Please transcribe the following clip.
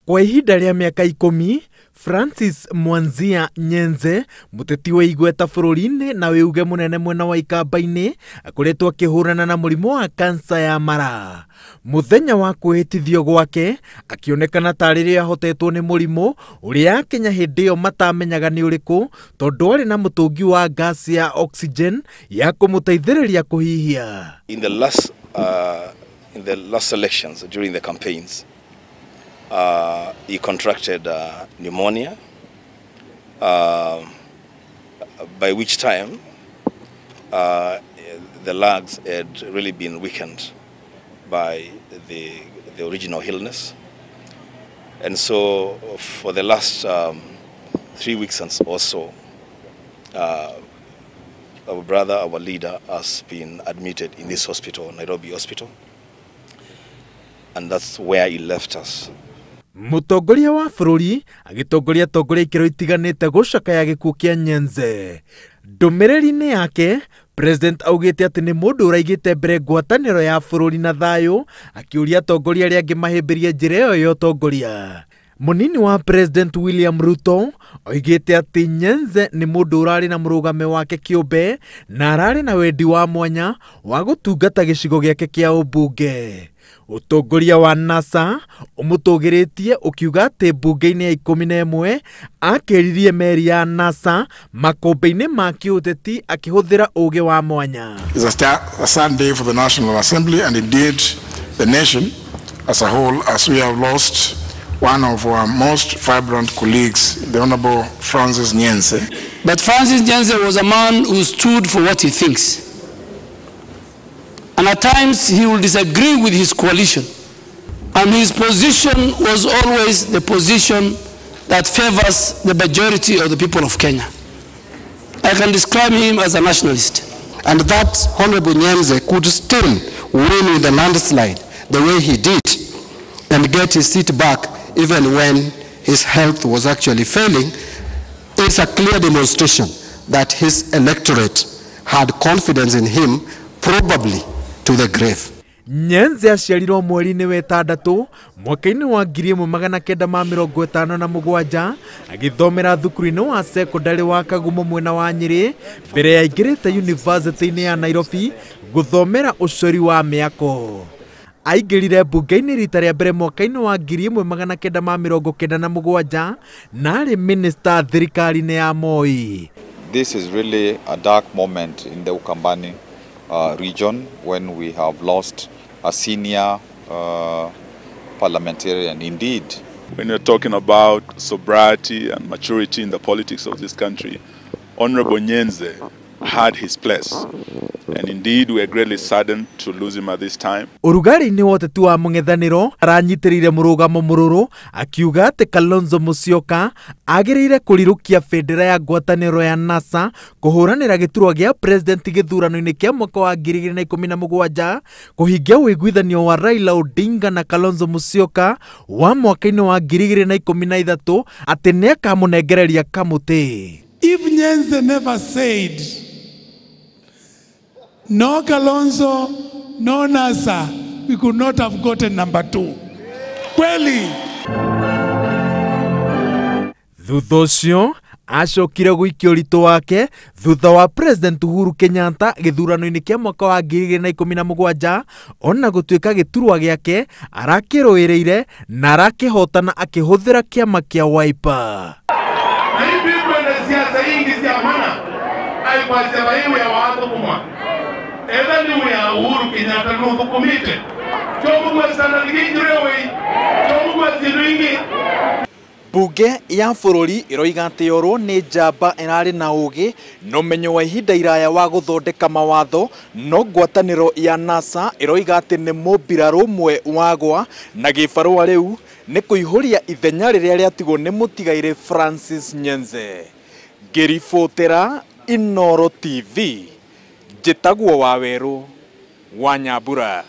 Kwa ihinda rĩa miaka 10, Francis Mwanzia Nyenze, muteti wa igweta bũrũri-inĩ na wĩuge mũnene mwena wa ikamba-inĩ, akoretwo akĩhũrana na mũrimũ wa kansa ya mara. Muthenya wa kwĩhĩtithio gwake, akĩonekana tarĩ rĩrĩa ahotetwo nĩ mũrimũ ũrĩa Kenya hĩndĩ ĩyo matamenyaga nĩ ũrĩkũ, tondũ arĩ na mũtũngi wa gas ya oxygen ya kũmũteithĩrĩria kũhihia. In the last elections, during the campaigns, he contracted pneumonia, by which time the lungs had really been weakened by the original illness. And so for the last 3 weeks or so, our brother, our leader, has been admitted in this hospital, Nairobi hospital, and that's where he left us. Mũtongoria wa bũrũri agĩtongoria atongoria ikĩro itiganĩte gũcakaya gĩkuũ kĩa Nyenze. Ndũmĩrĩri-inĩ yake, President augĩte atĩ nĩ mũndũ ũraigĩte mbere ngwatanĩro ya bũrũri na thayũ, akĩũria atongoria arĩa angĩ mahĩmbĩrie njĩra ĩyo ya ũtongoria. Mũnini wa President William Ruto oigĩte atĩ Nyenze nĩ mũndũ ũrarĩ na mũrũgame wake kĩũmbe na ararĩ na wendi wa mwanya wa gũtungata gĩcigo gĩake kĩa ũmbunge. Ũtongoria wa NASA ũmũtũgĩrĩtie ũkiuga atĩ mbunge-inĩ ya 11 akĩririe meri ya NASA makombe-inĩ ma kĩũteti akĩhũthĩra ũũgĩ wa mwanya. It's a sad day for the National Assembly and indeed the nation as a whole, as we have lost one of our most vibrant colleagues, the Honorable Francis Nyenze. But Francis Nyenze was a man who stood for what he thinks. And at times he will disagree with his coalition. And his position was always the position that favors the majority of the people of Kenya. I can describe him as a nationalist. And that Honorable Nyenze could still win with a landslide the way he did and get his seat back even when his health was actually failing. It's a clear demonstration that his electorate had confidence in him, probably to the grave. Nyenze aciarirwo mweri-inĩ wa ĩtandatũ mwaka-inĩ wa 1957 agĩthomera thukuru-inĩ wa secondary wa Kagumo mwena wa Nyĩrĩ mbere ya aingĩrĩte university-inĩ ya Nairobi gũthomera ũcori wa mĩako. Aingĩrire mbunge-inĩ rita rĩa mbere mwaka-inĩ wa 1997 na arĩ minister thirikari-inĩ ya Moi. This is really a dark moment in the Ukambani region when we have lost a senior parliamentarian indeed. When you're talking about sobriety and maturity in the politics of this country, Honorable Nyenze had his place. And indeed we are greatly saddened to lose him at this time. Urugari-inĩ wa ũteti wa mũng'ethanĩro aranyitĩrĩire mũrũgamo mũrũrũ akiuga atĩ Kalonzo Musyoka agĩrĩire kũrirũkia bendera ya ngwatanĩro ya NASA kũhũranĩra gĩturwa gĩa president gĩthurano-inĩ kĩa mwaka wa 2017 kũhingia ũiguithanio wa Raila Odinga na Kalonzo Musyoka wa mwaka-inĩ wa 2013 atĩ nĩ akamũnengereria kamũtĩ. If Nyenze never said no Kalonzo, no NASA, we could not have gotten number 2. Kweli. Thutha ũcio acokire gũikia ũritũ wake thutha wa President Uhuru Kenyatta gĩthurano-inĩ kĩa mwaka wa 2017 ona gũtuĩka gĩturwa gĩake arakĩrũĩrĩire na arakĩhotana akĩhũthĩra kĩama kĩa Wiper. Na hivi kwenda siasa hii ya maana aikwasema hiyo ya watu kumwa. Ethani ya Uhuru Kenyatta n'ubukomite. Chomugwe sana ngigirewe. Chomugwe ziringi. Bunge ya bũrũri ĩroiga atĩ yorwo nĩ njamba ĩrarĩ na ũũgĩ na ũmenyo wa ihinda iraya wa gũthondeka mawatho, no ngwatanĩro ya NASA ĩroiga atĩ nĩ mũmbirarũ ũmwe wagwa na gĩbarũa rĩu nĩ kũihũria ithenya rĩrĩa rĩatigwo nĩ mũtigairĩ Francis Nyenze. Ngĩribotera Inooro TV, njĩtagwo Wawerũ wa Nyambura.